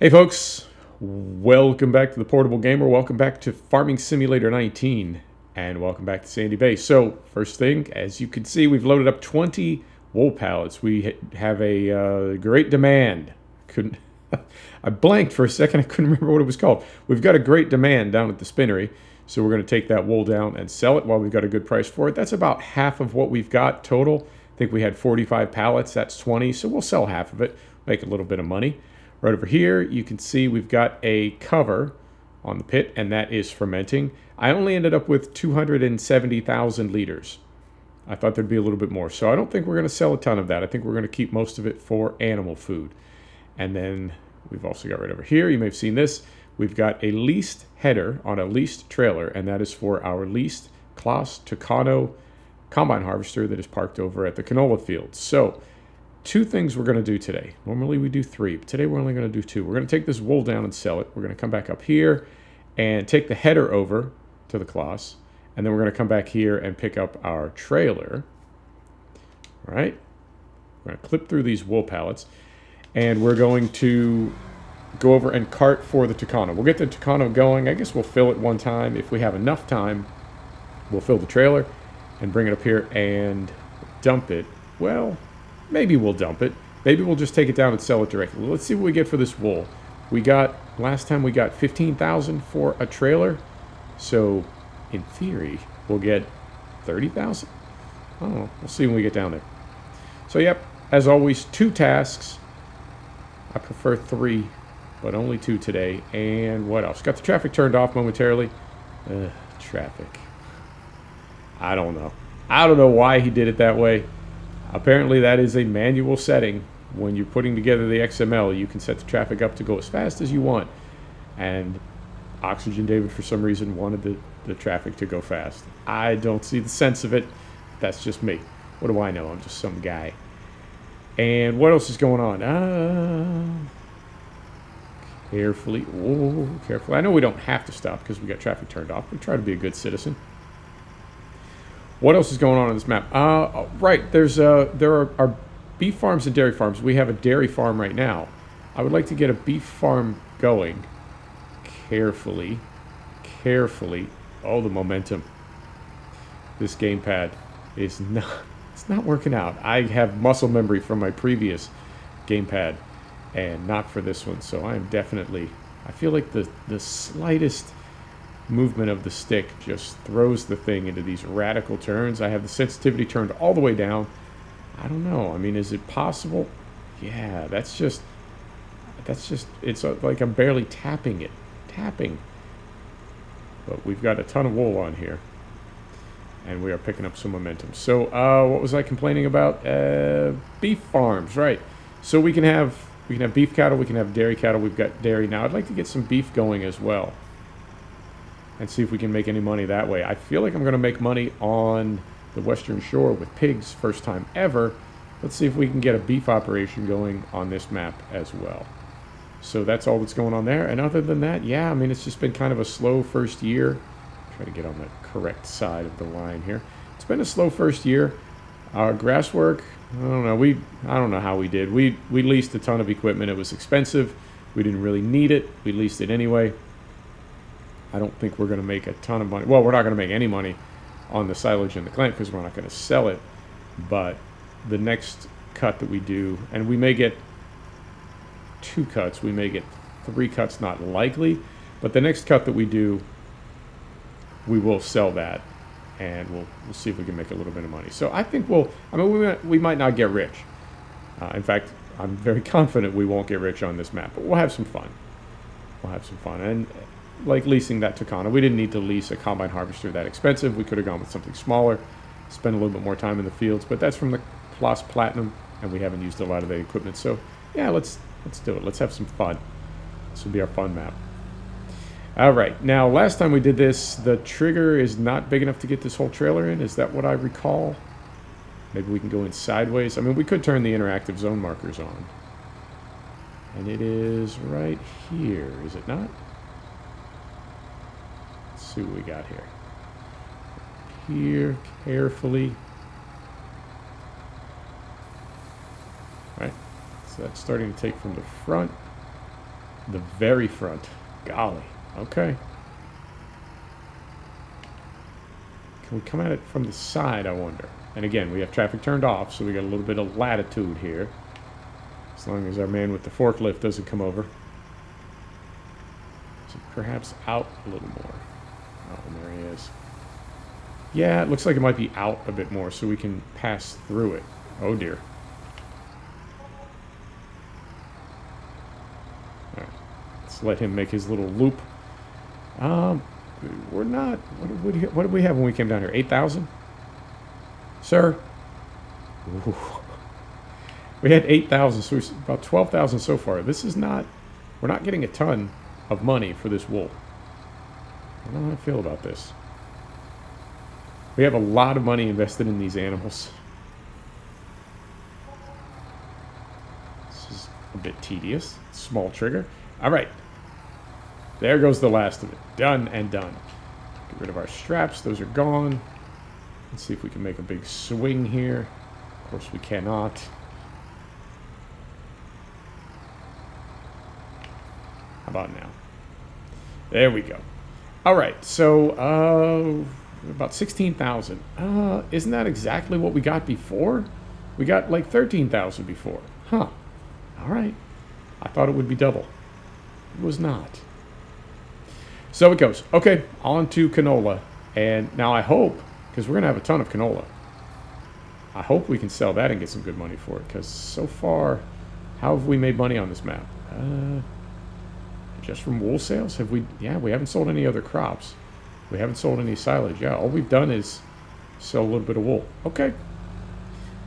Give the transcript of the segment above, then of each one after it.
Hey folks, welcome back to the Portable Gamer. Welcome back to Farming Simulator 19, and welcome back to Sandy Bay. So, first thing, as you can see, we've loaded up 20 wool pallets. We have a great demand. I blanked for a second. I couldn't remember what it was called. We've got a great demand down at the spinnery, so we're going to take that wool down and sell it while we've got a good price for it. That's about half of what we've got total. I think we had 45 pallets. That's 20, so we'll sell half of it, make a little bit of money. Right over here, you can see we've got a cover on the pit, and that is fermenting. I only ended up with 270,000 liters. I thought there'd be a little bit more, so I don't think we're going to sell a ton of that. I think we're going to keep most of it for animal food. And then we've also got right over here, you may have seen this, we've got a leased header on a leased trailer, and that is for our leased Claas Tucano combine harvester that is parked over at the canola field. So, two things we're going to do today. Normally we do three, but today we're only going to do two. We're going to take this wool down and sell it. We're going to come back up here and take the header over to the Claas, and then we're going to come back here and pick up our trailer. All right. We're going to clip through these wool pallets, and we're going to go over and cart for the Tucano. We'll get the Tucano going. I guess we'll fill it one time. If we have enough time, we'll fill the trailer and bring it up here and dump it. Well, maybe we'll dump it. Maybe we'll just take it down and sell it directly. Let's see what we get for this wool. Last time we got 15,000 for a trailer. So, in theory, we'll get 30,000. I don't know. We'll see when we get down there. So, yep, as always, two tasks. I prefer three, but only two today. And what else? Got the traffic turned off momentarily. Traffic. I don't know. I don't know why he did it that way. Apparently that is a manual setting. When you're putting together the XML, you can set the traffic up to go as fast as you want. And Oxygen David, for some reason, wanted the traffic to go fast. I don't see the sense of it. That's just me. What do I know? I'm just some guy. And what else is going on? Carefully. Oh, carefully. I know we don't have to stop because we got traffic turned off. We try to be a good citizen. What else is going on this map? Right, there are beef farms and dairy farms. We have a dairy farm right now. I would like to get a beef farm going. Carefully. Oh, the momentum. This gamepad is not working out. I have muscle memory from my previous gamepad and not for this one. So I am definitely, I feel like the slightest movement of the stick just throws the thing into these radical turns. I have the sensitivity turned all the way down. I don't know. I mean, is it possible? Yeah, that's just it's like I'm barely tapping. But we've got a ton of wool on here, and we are picking up some momentum. So what was I complaining about? Beef farms, right? So we can have beef cattle, we can have dairy cattle. We've got dairy now. I'd like to get some beef going as well, and see if we can make any money that way. I feel like I'm going to make money on the Western Shore with pigs, first time ever. Let's see if we can get a beef operation going on this map as well. So that's all that's going on there. And other than that, yeah, I mean, it's just been kind of a slow first year. Try to get on the correct side of the line here. It's been a slow first year. Grass work, I don't know. I don't know how we did. We leased a ton of equipment. It was expensive. We didn't really need it. We leased it anyway. I don't think we're going to make a ton of money. Well, we're not going to make any money on the silage and the clamp because we're not going to sell it. But the next cut that we do, and we may get 2 cuts, we may get 3 cuts, not likely. But the next cut that we do, we will sell that, and we'll see if we can make a little bit of money. So I think we might not get rich. In fact, I'm very confident we won't get rich on this map, but we'll have some fun. And like leasing that Tucano, we didn't need to lease a combine harvester that expensive. We could have gone with something smaller, spend a little bit more time in the fields, but that's from the Claas Platinum, and we haven't used a lot of the equipment. So yeah, let's do it. Let's have some fun. This will be our fun map. All right, now last time we did this, the trigger is not big enough to get this whole trailer in. Is that what I recall? Maybe we can go in sideways. I mean, we could turn the interactive zone markers on. And it is right here, is it not? Let's see what we got here. Here, carefully. All right, so that's starting to take from the front. The very front. Golly. Okay. Can we come at it from the side, I wonder? And again, we have traffic turned off, so we got a little bit of latitude here. As long as our man with the forklift doesn't come over. So perhaps out a little more. Oh, and there he is. Yeah, it looks like it might be out a bit more so we can pass through it. Oh dear. Alright. Let's let him make his little loop. We're not... What did we have when we came down here? 8,000? Sir? Ooh. We had 8,000, so we're about 12,000 so far. This is not... We're not getting a ton of money for this wool. I don't know how I feel about this. We have a lot of money invested in these animals. This is a bit tedious. Small trigger. All right. There goes the last of it. Done and done. Get rid of our straps. Those are gone. Let's see if we can make a big swing here. Of course we cannot. How about now? There we go. All right. So, about 16,000. Isn't that exactly what we got before? We got like 13,000 before. Huh. All right. I thought it would be double. It was not. So it goes. Okay, on to canola. And now I hope, because we're going to have a ton of canola, I hope we can sell that and get some good money for it. Because so far, how have we made money on this map? Just from wool sales? Have we? Yeah, we haven't sold any other crops. We haven't sold any silage. Yeah, all we've done is sell a little bit of wool. Okay.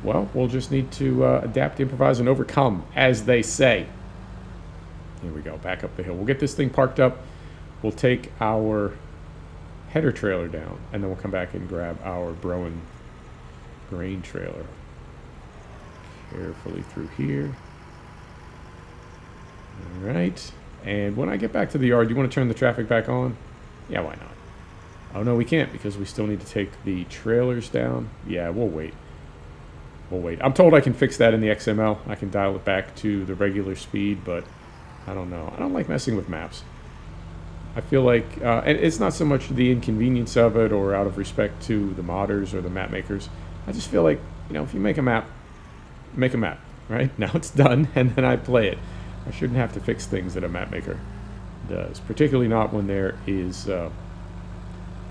Well, we'll just need to adapt, improvise, and overcome, as they say. Here we go, back up the hill. We'll get this thing parked up. We'll take our header trailer down, and then we'll come back and grab our Broen grain trailer. Carefully through here. All right. And when I get back to the yard, do you want to turn the traffic back on? Yeah, why not? Oh, no, we can't because we still need to take the trailers down. Yeah, we'll wait. We'll wait. I'm told I can fix that in the XML. I can dial it back to the regular speed, but I don't know. I don't like messing with maps. I feel like, and it's not so much the inconvenience of it or out of respect to the modders or the map makers. I just feel like, you know, if you make a map, right? Now it's done, and then I play it. I shouldn't have to fix things that a map maker does, particularly not when there is a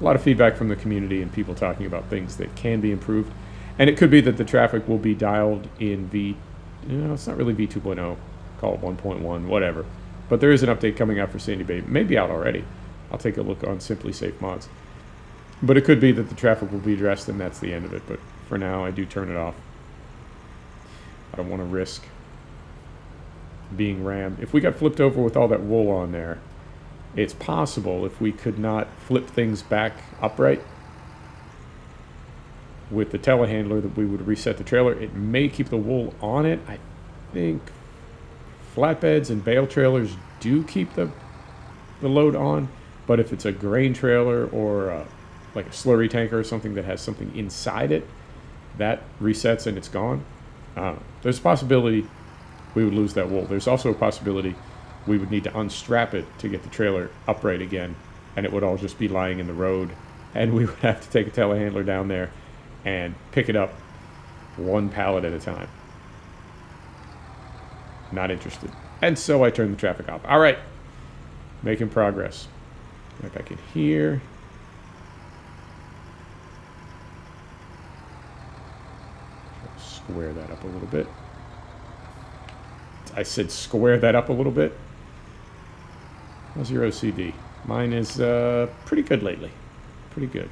lot of feedback from the community and people talking about things that can be improved. And it could be that the traffic will be dialed in it's not really V2.0, call it 1.1, whatever. But there is an update coming out for Sandy Bay, maybe out already. I'll take a look on Simply Safe Mods. But it could be that the traffic will be addressed and that's the end of it. But for now, I do turn it off. I don't want to risk being rammed. If we got flipped over with all that wool on there, it's possible if we could not flip things back upright with the telehandler that we would reset the trailer. It may keep the wool on it. I think flatbeds and bale trailers do keep the load on, but if it's a grain trailer or like a slurry tanker or something that has something inside it, that resets and it's gone. There's a possibility we would lose that wool. There's also a possibility we would need to unstrap it to get the trailer upright again, and it would all just be lying in the road, and we would have to take a telehandler down there and pick it up one pallet at a time. Not interested. And so I turned the traffic off. All right. Making progress. Right back in here. Square that up a little bit. I said square that up a little bit. How's your OCD? Mine is pretty good lately. Pretty good.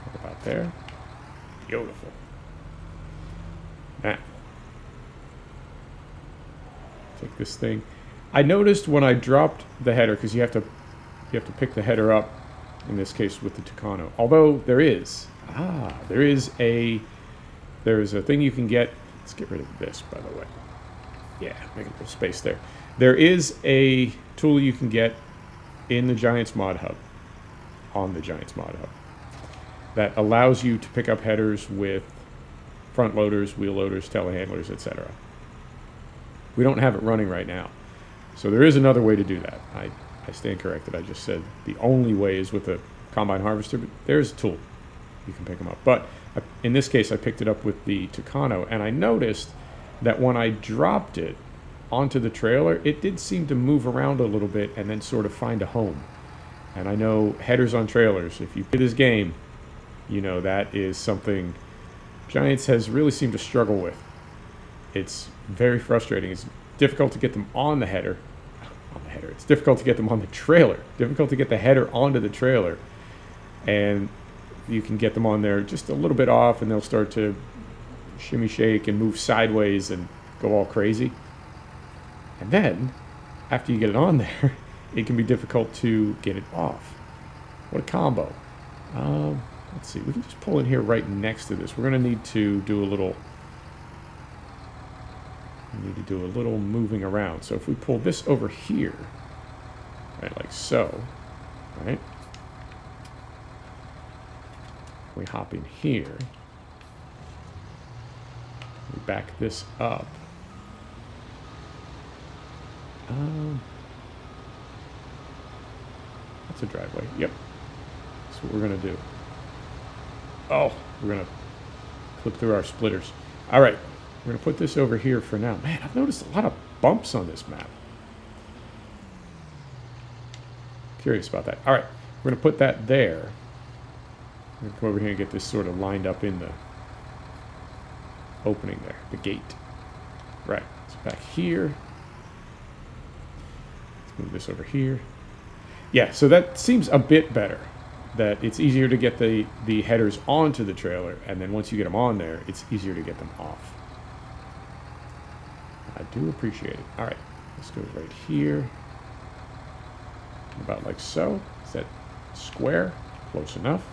What about there? Beautiful. Now, take this thing. I noticed when I dropped the header, because you have to pick the header up, in this case with the Tucano. Although there is a thing you can get. Let's get rid of this, by the way. Yeah, make a little space there. There is a tool you can get in the Giants Mod Hub, on the Giants Mod Hub, that allows you to pick up headers with front loaders, wheel loaders, telehandlers, etc. We don't have it running right now. So there is another way to do that. I stand corrected. I just said the only way is with a combine harvester, but there's a tool. You can pick them up. But in this case, I picked it up with the Tucano, and I noticed that when I dropped it onto the trailer, it did seem to move around a little bit and then sort of find a home. And I know headers on trailers, if you play this game, you know that is something Giants has really seemed to struggle with. It's very frustrating. It's difficult to get them on the header. It's difficult to get them on the trailer. Difficult to get the header onto the trailer. And you can get them on there just a little bit off, and they'll start to shimmy shake and move sideways and go all crazy. And then, after you get it on there, it can be difficult to get it off. What a combo. Let's see, we can just pull in here right next to this. We're going to need to do a little moving around. So if we pull this over here, right, like so, right? We hop in here. We back this up. That's a driveway. Yep. That's what we're going to do. Oh, we're going to clip through our splitters. All right. We're going to put this over here for now. Man, I've noticed a lot of bumps on this map. Curious about that. All right. We're going to put that there. We're going to come over here and get this sort of lined up in the opening there, the gate. Right. So back here. Let's move this over here. Yeah, so that seems a bit better. That it's easier to get the headers onto the trailer, and then once you get them on there, it's easier to get them off. I do appreciate it. All right, this goes right here. About like so. Is that square? Close enough.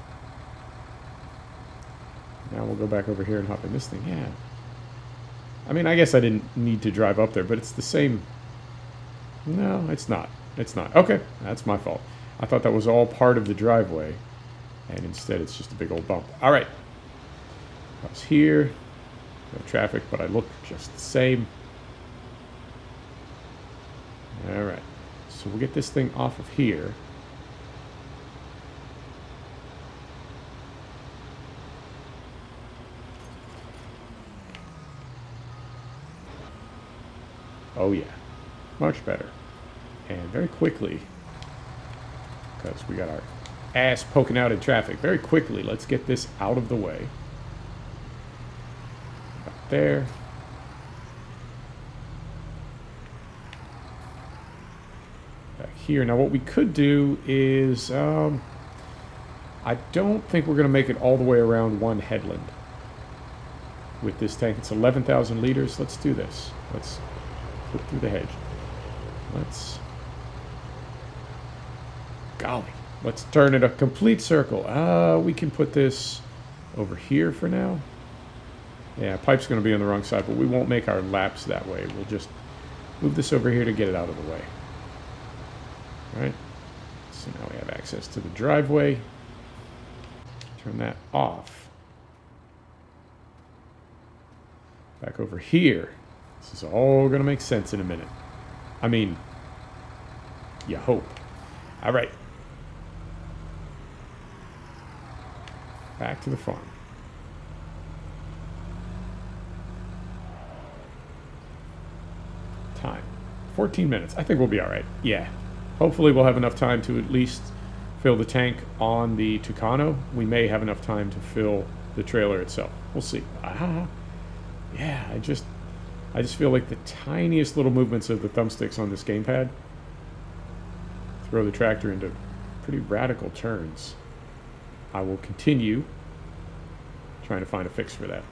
Now we'll go back over here and hop in this thing. Yeah. I mean, I guess I didn't need to drive up there, but it's the same. No, it's not. It's not. Okay, that's my fault. I thought that was all part of the driveway, and instead it's just a big old bump. All right. I was here. No traffic, but I look just the same. All right. So we'll get this thing off of here. Oh yeah, much better. And very quickly, because we got our ass poking out in traffic, very quickly, let's get this out of the way. About there. Back here. Now what we could do is, I don't think we're going to make it all the way around one headland with this tank. It's 11,000 liters. Let's do this. Let's flip through the hedge. Let's turn it a complete circle. We can put this over here for now. Yeah, pipe's going to be on the wrong side, but we won't make our laps that way. We'll just move this over here to get it out of the way. All right. So now we have access to the driveway. Turn that off. Back over here. This is all going to make sense in a minute. I mean, you hope. All right. Back to the farm. Time. 14 minutes. I think we'll be all right. Yeah. Hopefully we'll have enough time to at least fill the tank on the Tucano. We may have enough time to fill the trailer itself. We'll see. Yeah, I just feel like the tiniest little movements of the thumbsticks on this gamepad throw the tractor into pretty radical turns. I will continue trying to find a fix for that.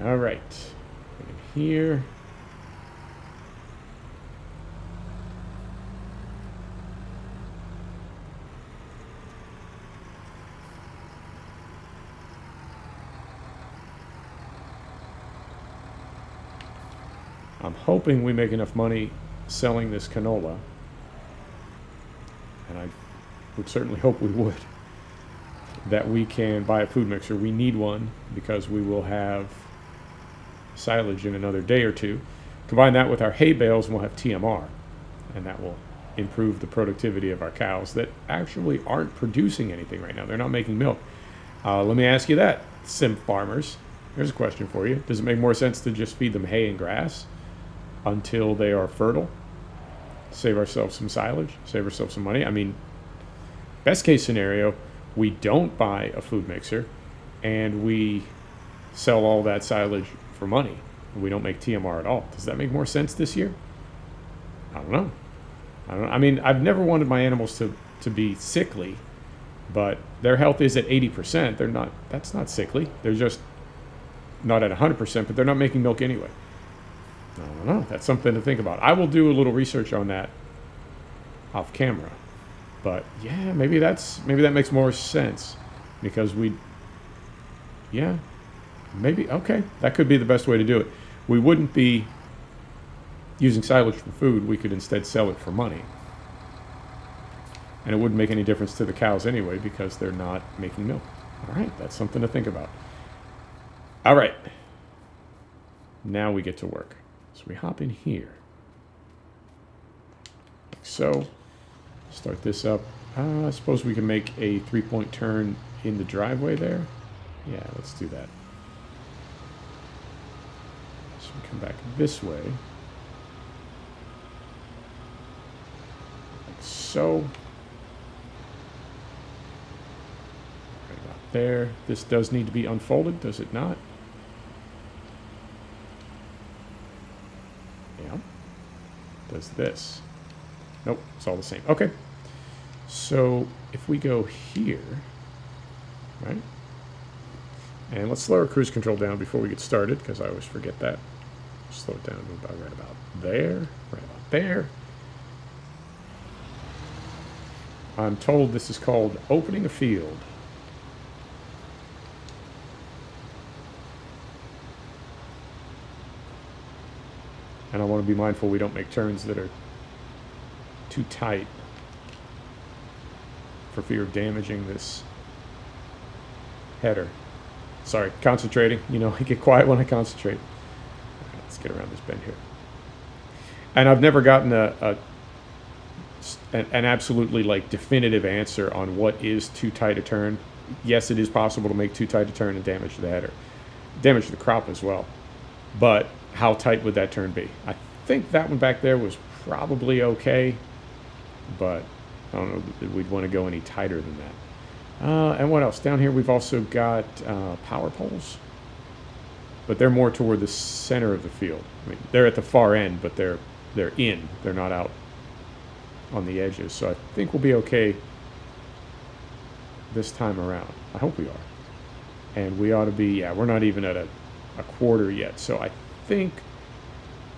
All right. In here. I'm hoping we make enough money selling this canola, and I would certainly hope we would. that we can buy a food mixer. We need one because we will have silage in another day or two. Combine that with our hay bales and we'll have TMR, and that will improve the productivity of our cows that actually aren't producing anything right now. They're not making milk. Let me ask you that, sim farmers. Here's a question for you. Does it make more sense to just feed them hay and grass until they are fertile? Save ourselves some silage, save ourselves some money. I mean, best case scenario, we don't buy a food mixer and we sell all that silage for money. We don't make TMR at all. Does that make more sense this year? I don't know. I mean, I've never wanted my animals to be sickly, but their health is at 80%. They're not. That's not sickly. They're just not at 100%, but they're not making milk anyway. I don't know. That's something to think about. I will do a little research on that off camera. But yeah, maybe that makes more sense because maybe, okay, that could be the best way to do it. We wouldn't be using silage for food. We could instead sell it for money. And it wouldn't make any difference to the cows anyway because they're not making milk. All right, that's something to think about. All right, now we get to work. So we hop in here. Like so. Start this up. I suppose we can make a 3-point turn in the driveway there. Yeah, let's do that. So we come back this way. Like so. Right about there. This does need to be unfolded, does it not? Yeah. Does this. Nope, it's all the same. Okay. So if we go here, right? And let's slow our cruise control down before we get started because I always forget that. Slow it down to about right about there, right about there. I'm told this is called opening a field. And I want to be mindful we don't make turns that are too tight for fear of damaging this header. Sorry, concentrating. You know, I get quiet when I concentrate. All right, let's get around this bend here. And I've never gotten an absolutely like definitive answer on what is too tight a turn. Yes, it is possible to make too tight a turn and damage the header, damage the crop as well. But how tight would that turn be? I think that one back there was probably okay, but I don't know that we'd want to go any tighter than that. And what else? Down here we've also got power poles, but they're more toward the center of the field. I mean, they're at the far end, but they're in. They're not out on the edges. So I think we'll be okay this time around. I hope we are. And we ought to be, yeah, we're not even at a quarter yet. So I think,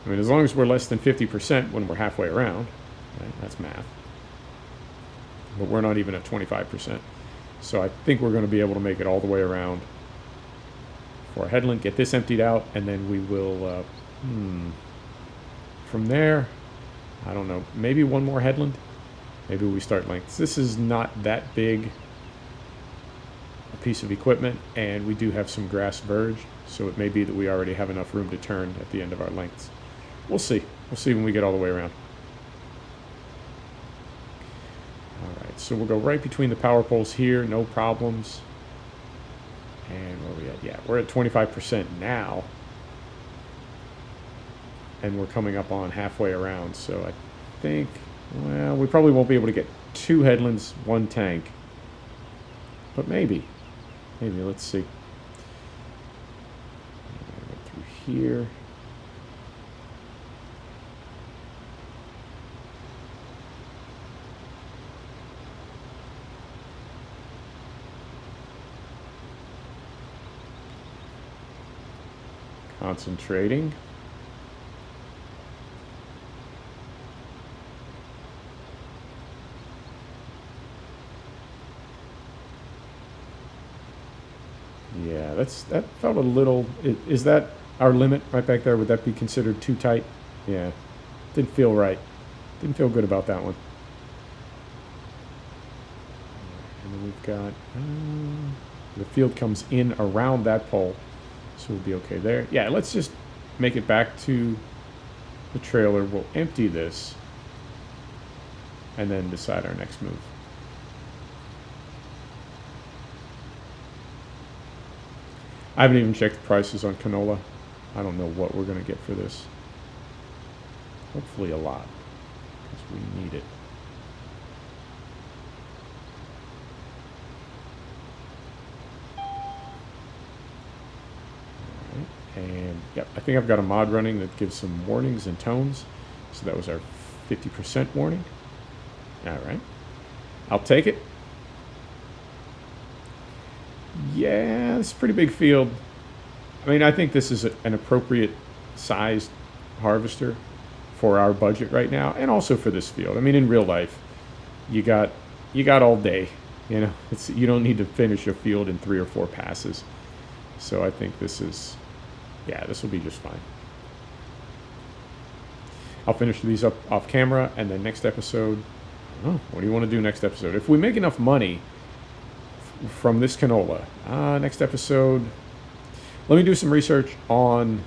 I mean, as long as we're less than 50% when we're halfway around, right? That's math. But we're not even at 25%. So I think we're going to be able to make it all the way around for our headland, get this emptied out, and then we will, from there, I don't know, maybe one more headland. Maybe we start lengths. This is not that big a piece of equipment, and we do have some grass verge, so it may be that we already have enough room to turn at the end of our lengths. We'll see. We'll see when we get all the way around. All right, so we'll go right between the power poles here, no problems. And where are we at? Yeah, we're at 25% now. And we're coming up on halfway around, so I think, well, we probably won't be able to get 2 headlands, 1 tank. But maybe. Maybe, let's see. Go through here. Concentrating. Yeah, that felt a little, is that our limit right back there? Would that be considered too tight? Yeah, didn't feel right. Didn't feel good about that one. And then we've got, the field comes in around that pole. So we'll be okay there. Yeah, let's just make it back to the trailer. We'll empty this and then decide our next move. I haven't even checked the prices on canola. I don't know what we're going to get for this. Hopefully a lot, because we need it. Alright, and yep, I think I've got a mod running that gives some warnings and tones. So that was our 50% warning. Alright, I'll take it. Yeah, it's a pretty big field. I mean, I think this is an appropriate sized harvester for our budget right now, and also for this field. I mean, in real life, you got all day. You know, you don't need to finish a field in 3 or 4 passes. So I think this is, yeah, this will be just fine. I'll finish these up off camera, and then next episode, I don't know, what do you want to do next episode? If we make enough money from this canola, next episode, let me do some research on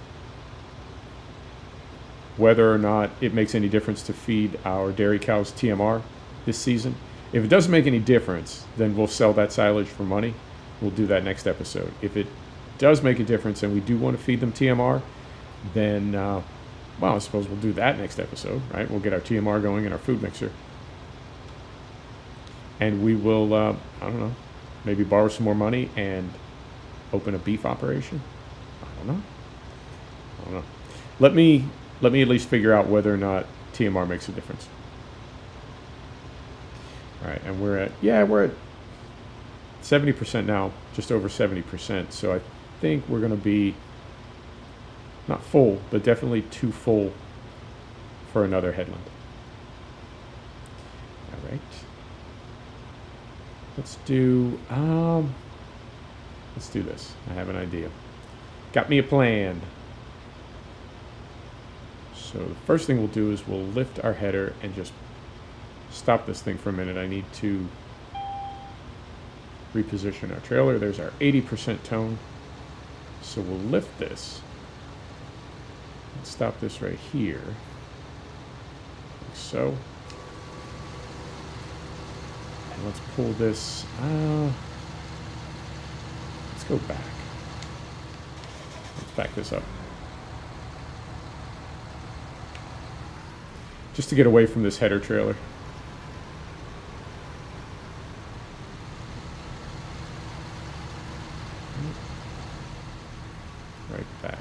whether or not it makes any difference to feed our dairy cows TMR this season. If it doesn't make any difference, then we'll sell that silage for money. We'll do that next episode. If it does make a difference and we do want to feed them TMR, then, well, I suppose we'll do that next episode, right? We'll get our TMR going in our food mixer. And we will, I don't know, maybe borrow some more money and open a beef operation. I don't know. Let me at least figure out whether or not TMR makes a difference. All right, and we're at 70% now, just over 70%. So I think we're going to be not full, but definitely too full for another headland. All right. Let's do this. I have an idea. Got me a plan. So the first thing we'll do is we'll lift our header and just stop this thing for a minute. I need to reposition our trailer. There's our 80% tone. So we'll lift this. Let's stop this right here. Like so. And let's pull this. Let's go back. Let's back this up. Just to get away from this header trailer. Right back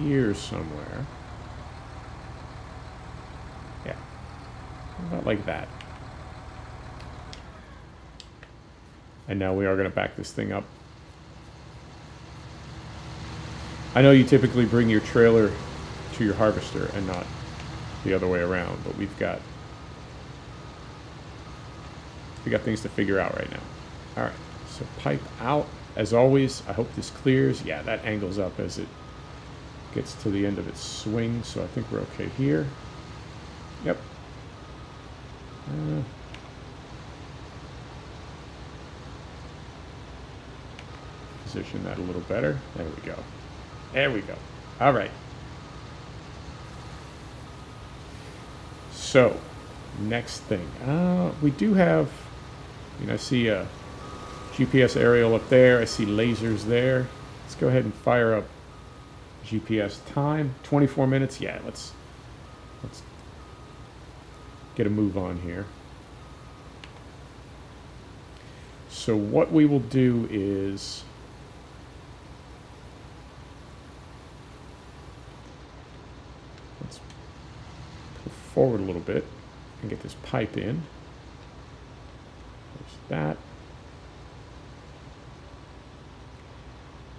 here somewhere. Yeah. About like that. And now we are going to back this thing up. I know you typically bring your trailer to your harvester and not the other way around, but we got things to figure out right now. All right, so pipe out. As always, I hope this clears. Yeah, that angles up as it gets to the end of its swing, so I think we're okay here. Yep. Position that a little better. There we go. There we go. All right. So, next thing. We do have, I see a GPS aerial up there. I see lasers there. Let's go ahead and fire up GPS time. 24 minutes. Yeah, let's get a move on here. So what we will do is let's pull forward a little bit and get this pipe in. There's that.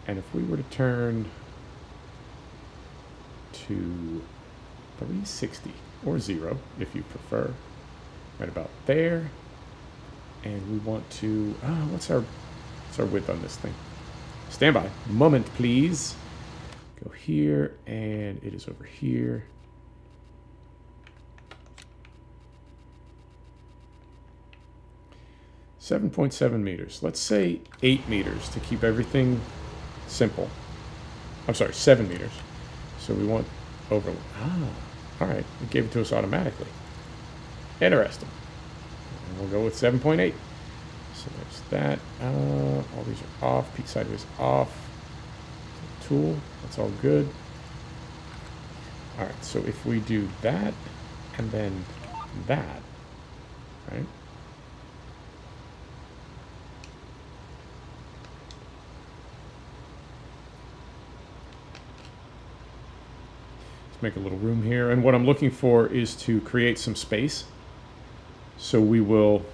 And if we were to turn to 360 or 0, if you prefer, right about there. And we want to, what's our width on this thing? Stand by. Moment, please. Go here, and it is over here. 7.7 meters. Let's say 8 meters to keep everything simple. I'm sorry, 7 meters. So we want over. All right. It gave it to us automatically. Interesting. And we'll go with 7.8. So there's that. All these are off. Peak sideways off. Tool. That's all good. All right. So if we do that and then that, right? Make a little room here, and what I'm looking for is to create some space. So we will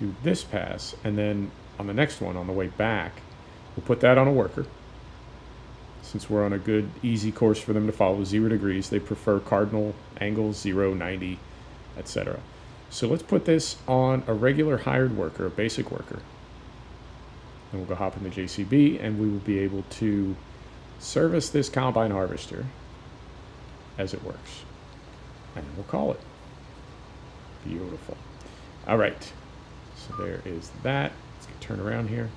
do this pass, and then on the next one on the way back we'll put that on a worker. Since we're on a good easy course for them to follow, 0 degrees, they prefer cardinal angles, 0, 90, etc. So let's put this on a regular hired worker, a basic worker, and we'll go hop in the JCB, and we will be able to service this combine harvester as it works, and we'll call it. Beautiful. All right, so there is that. Let's turn around here.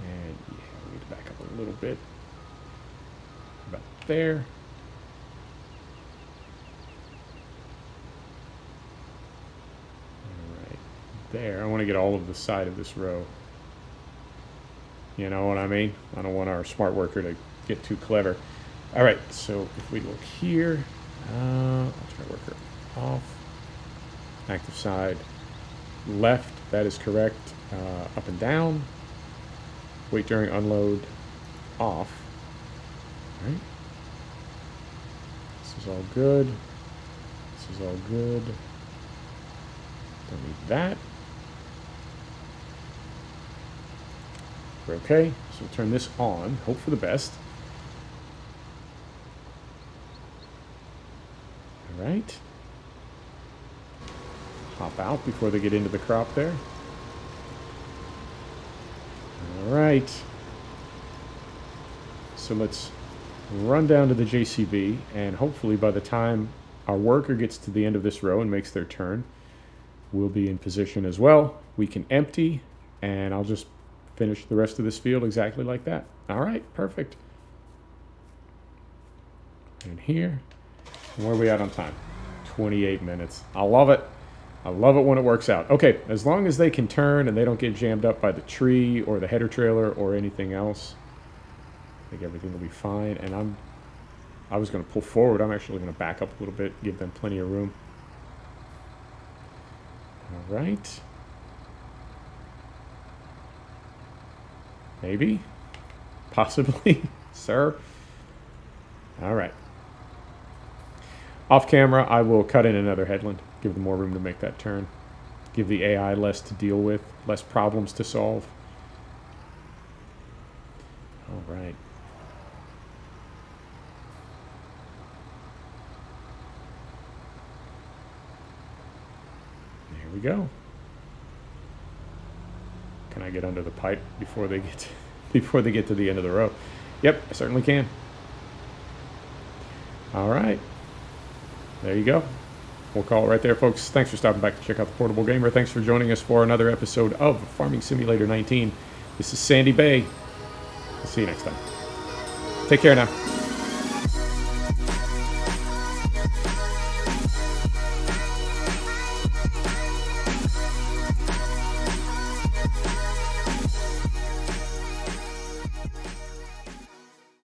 And yeah, we need to back up a little bit. About there. There, I want to get all of the side of this row. You know what I mean? I don't want our smart worker to get too clever. All right, so if we look here, I'll try worker off. Active side left, that is correct. Up and down. Wait during unload off. All right. This is all good. This is all good. Don't need that. We're okay, so we'll turn this on, hope for the best. All right. Hop out before they get into the crop there. All right. So let's run down to the JCB, and hopefully by the time our worker gets to the end of this row and makes their turn, we'll be in position as well. We can empty, and I'll just finish the rest of this field exactly like that. All right, perfect. And here, and where are we at on time? 28 minutes. I love it. I love it when it works out. Okay, as long as they can turn and they don't get jammed up by the tree or the header trailer or anything else, I think everything will be fine. And I was going to pull forward. I'm actually going to back up a little bit, give them plenty of room. All right. Maybe. Possibly. Sir. All right. Off camera, I will cut in another headland. Give them more room to make that turn. Give the AI less to deal with. Less problems to solve. All right. There we go. Can I get under the pipe before they get to the end of the row? Yep, I certainly can. All right. There you go. We'll call it right there, folks. Thanks for stopping back to check out the Portable Gamer. Thanks for joining us for another episode of Farming Simulator 19. This is Sandy Bay. I'll see you next time. Take care now.